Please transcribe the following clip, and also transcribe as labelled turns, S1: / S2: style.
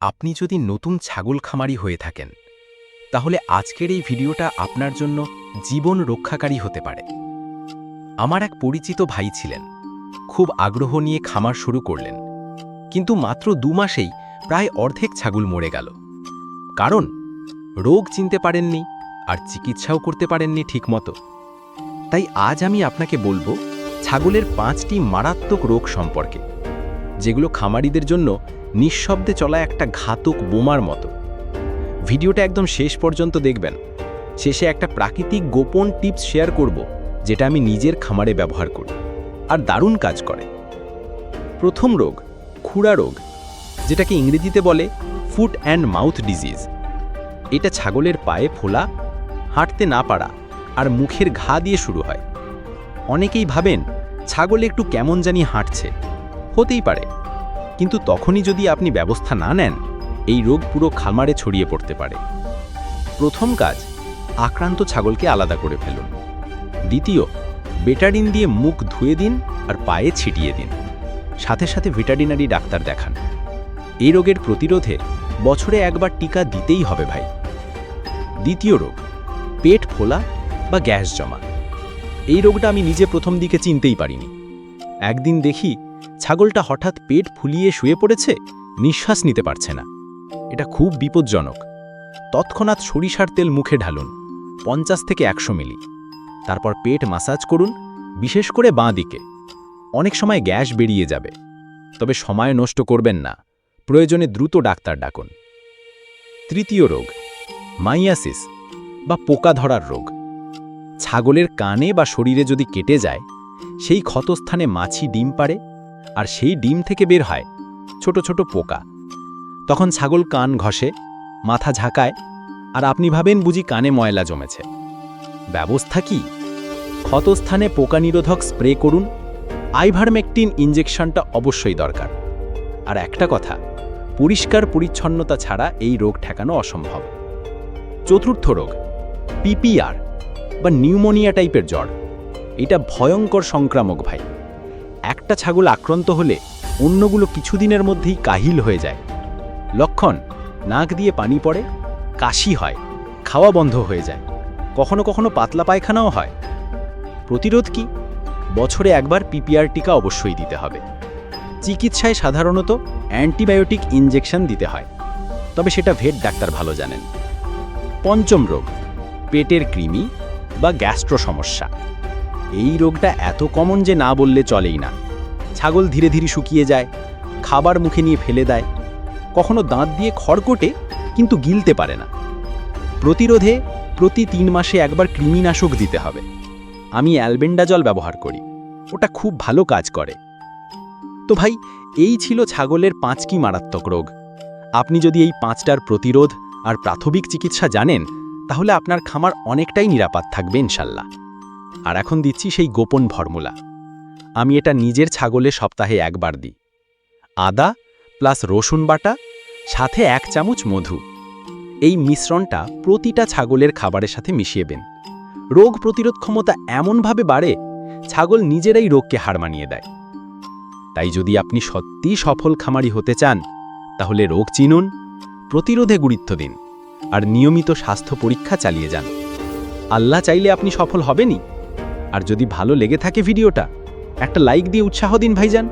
S1: আপনি যদি নতুন ছাগল খামারি হয়ে থাকেন তাহলে আজকের এই ভিডিওটা আপনার জন্য জীবন রক্ষাকারী হতে পারে। আমার এক পরিচিত ভাই ছিলেন, খুব আগ্রহ নিয়ে খামার শুরু করলেন, কিন্তু মাত্র 2 মাসেই প্রায় অর্ধেক ছাগল মরে গেল। কারণ রোগ চিনতে পারেননি আর চিকিৎসাও করতে পারেননি ঠিকমতো। তাই আজ আমি আপনাকে বলবো ছাগলের 5টি মারাত্মক রোগ সম্পর্কে, যেগুলো খামারিদের জন্য নিঃশব্দে চলা একটা ঘাতক বোমার মতো। ভিডিওটা একদম শেষ পর্যন্ত দেখবেন। শেষে একটা প্রাকৃতিক গোপন টিপস শেয়ার করব, যেটা আমি নিজের খামারে ব্যবহার করি আর দারুণ কাজ করে। প্রথম রোগ খুরা রোগ, যেটাকে ইংরেজিতে বলে ফুট অ্যান্ড মাউথ ডিজিজ। এটা ছাগলের পায়ে ফোলা, হাঁটতে না পারা আর মুখের ঘা দিয়ে শুরু হয়। অনেকেই ভাবেন ছাগল একটু কেমন জানি হাঁটছে, হতেই পারে, কিন্তু তখনই যদি আপনি ব্যবস্থা না নেন এই রোগ পুরো খামারে ছড়িয়ে পড়তে পারে। প্রথম কাজ, আক্রান্ত ছাগলকে আলাদা করে ফেলুন। দ্বিতীয়, বেটাডিন দিয়ে মুখ ধুয়ে দিন আর পায়ে ছিটিয়ে দিন। সাথে সাথে ভেটারিনারি ডাক্তার দেখান। এই রোগের প্রতিরোধে বছরে একবার টিকা দিতেই হবে ভাই। দ্বিতীয় রোগ, পেট ফোলা বা গ্যাস জমা। এই রোগটা আমি নিজে প্রথম দিকে চিনতেই পারিনি। একদিন দেখি ছাগলটা হঠাৎ পেট ফুলিয়ে শুয়ে পড়েছে, নিঃশ্বাস নিতে পারছে না। এটা খুব বিপজ্জনক। তৎক্ষণাৎ সরিষার তেল মুখে ঢালুন, 50 থেকে 100 মিলি। তারপর পেট মাসাজ করুন, বিশেষ করে বাঁ দিকে। অনেক সময় গ্যাস বেরিয়ে যাবে, তবে সময় নষ্ট করবেন না, প্রয়োজনে দ্রুত ডাক্তার ডাকুন। তৃতীয় রোগ, মাইয়াসিস বা পোকা ধরার রোগ। ছাগলের কানে বা শরীরে যদি কেটে যায়, সেই ক্ষতস্থানে মাছি ডিম পাড়ে আর সেই ডিম থেকে বের হয় ছোট ছোট পোকা। তখন ছাগল কান ঘষে, মাথা ঝাঁকায়, আর আপনি ভাবেন বুঝি কানে ময়লা জমেছে। ব্যবস্থা কি? ক্ষতস্থানে পোকা নিরোধক স্প্রে করুন। আইভারমেকটিন ইঞ্জেকশনটা অবশ্যই দরকার। আর একটা কথা, পরিষ্কার পরিচ্ছন্নতা ছাড়া এই রোগ ঠেকানো অসম্ভব। চতুর্থ রোগ, পিপিআর বা নিউমোনিয়া টাইপের জ্বর। এটা ভয়ঙ্কর সংক্রামক ভাই। একটা ছাগল আক্রান্ত হলে অন্যগুলো কিছুদিনের মধ্যেই কাহিল হয়ে যায়। লক্ষণ, নাক দিয়ে পানি পড়ে, কাশি হয়, খাওয়া বন্ধ হয়ে যায়, কখনো কখনো পাতলা পায়খানাও হয়। প্রতিরোধ কি? বছরে একবার পিপিআর টিকা অবশ্যই দিতে হবে। চিকিৎসায় সাধারণত অ্যান্টিবায়োটিক ইনজেকশন দিতে হয়, তবে সেটা ভেট ডাক্তার ভালো জানেন। পঞ্চম রোগ, পেটের কৃমি বা গ্যাস্ট্রো সমস্যা। এই রোগটা এত কমন যে না বললে চলেই না। ছাগল ধীরে ধীরে শুকিয়ে যায়, খাবার মুখে নিয়ে ফেলে দেয়, কখনো দাঁত দিয়ে খড়কোটে কিন্তু গিলতে পারে না। প্রতিরোধে প্রতি 3 মাসে একবার কৃমিনাশক দিতে হবে। আমি অ্যালবেন্ডাজল ব্যবহার করি, ওটা খুব ভালো কাজ করে। তো ভাই, এই ছিল ছাগলের 5টি মারাত্মক রোগ। আপনি যদি এই 5টার প্রতিরোধ আর প্রাথমিক চিকিৎসা জানেন, তাহলে আপনার খামার অনেকটাই নিরাপদ থাকবে ইনশাল্লাহ। আর এখন দিচ্ছি সেই গোপন ফর্মুলা। আমি এটা নিজের ছাগলে সপ্তাহে একবার দিই। আদা প্লাস রসুন বাটা, সাথে 1 চামচ মধু। এই মিশ্রণটা প্রতিটা ছাগলের খাবারের সাথে মিশিয়ে দেন। রোগ প্রতিরোধ ক্ষমতা এমনভাবে বাড়ে, ছাগল নিজেরাই রোগকে হার মানিয়ে দেয়। তাই যদি আপনি সত্যিই সফল খামারি হতে চান, তাহলে রোগ চিনুন, প্রতিরোধে গুরুত্ব দিন আর নিয়মিত স্বাস্থ্য পরীক্ষা চালিয়ে যান। আল্লাহ চাইলে আপনি সফল হবেনই। আর যদি ভালো লেগে থাকে ভিডিওটা, একটা লাইক দিয়ে উৎসাহ দিন ভাইজান।